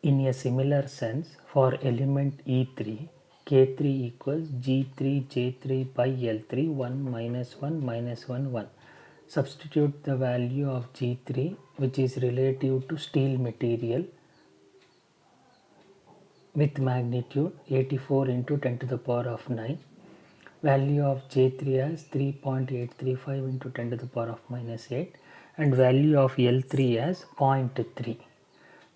In a similar sense, for element E3, K3 equals G3 J3 by L3 1 minus 1 minus 1 1. Substitute the value of G3, which is relative to steel material, with magnitude 84 into 10 to the power of 9. Value of J3 as 3.835 into 10 to the power of minus 8, and value of L3 as 0.3.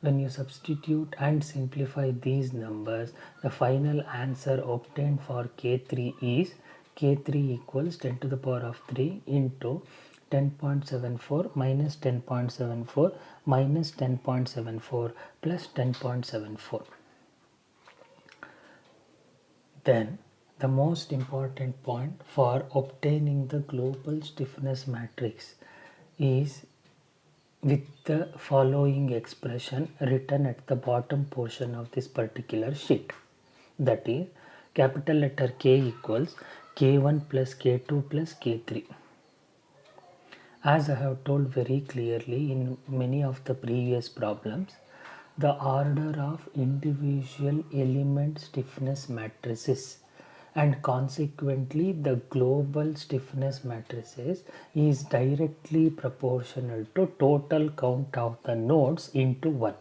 When you substitute and simplify these numbers, the final answer obtained for K3 is K3 equals 10 to the power of 3 into 10.74 minus 10.74 minus 10.74 plus 10.74. Then the most important point for obtaining the global stiffness matrix is with the following expression written at the bottom portion of this particular sheet. That is, capital letter K equals K1 plus K2 plus K3. As I have told very clearly in many of the previous problems, the order of individual element stiffness matrices and consequently the global stiffness matrices is directly proportional to total count of the nodes into 1.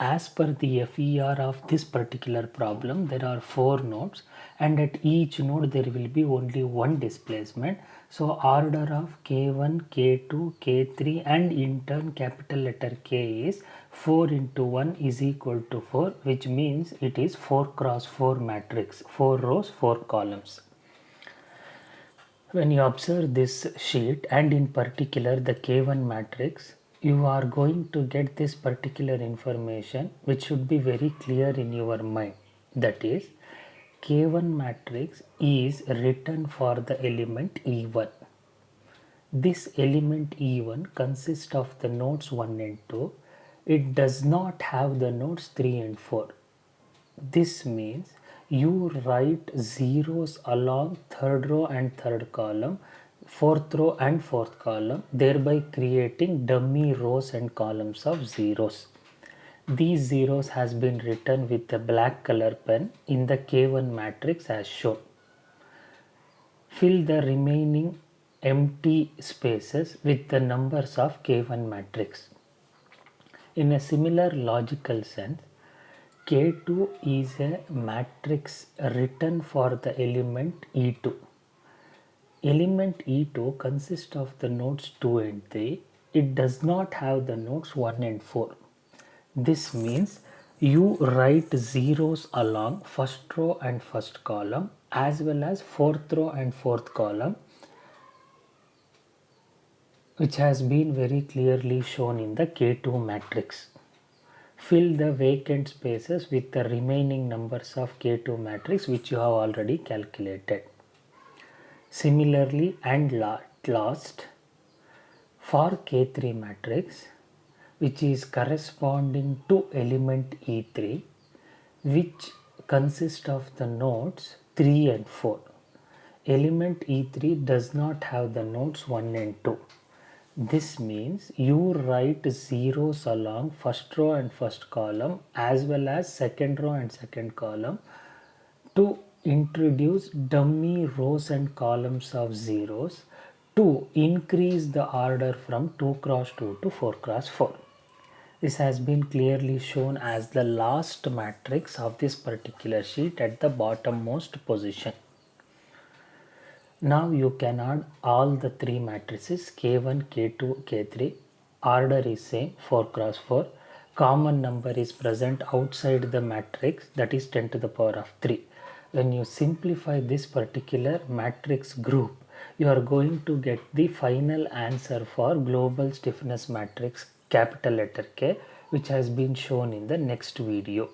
As per the FER of this particular problem, there are 4 nodes and at each node there will be only one displacement. So order of K1, K2, K3 and in turn capital letter K is 4 into 1 is equal to 4, which means it is 4 cross 4 matrix, 4 rows, 4 columns. When you observe this sheet and in particular the K1 matrix, you are going to get this particular information which should be very clear in your mind. That is, K1 matrix is written for the element E1. This element E1 consists of the nodes 1 and 2. It does not have the nodes 3 and 4. This means you write zeros along third row and third column, fourth row and fourth column, thereby creating dummy rows and columns of zeros. These zeros has been written with a black color pen in the K1 matrix as shown. Fill the remaining empty spaces with the numbers of K1 matrix. In a similar logical sense, K2 is a matrix written for the element E2. Element E2 consists of the nodes 2 and 3. It does not have the nodes 1 and 4. This means you write zeros along first row and first column as well as fourth row and fourth column, which has been very clearly shown in the K2 matrix. Fill the vacant spaces with the remaining numbers of K2 matrix which you have already calculated. Similarly and last, for K3 matrix, which is corresponding to element E3, which consists of the nodes 3 and 4. Element E3 does not have the nodes 1 and 2. This means you write zeros along first row and first column as well as second row and second column to introduce dummy rows and columns of zeros to increase the order from 2 cross 2 to 4 cross 4. This has been clearly shown as the last matrix of this particular sheet at the bottommost position. Now you can add all the 3 matrices K1, K2, K3. Order is same 4 cross 4. Common number is present outside the matrix, that is 10 to the power of 3. When you simplify this particular matrix group, you are going to get the final answer for global stiffness matrix capital letter K, which has been shown in the next video.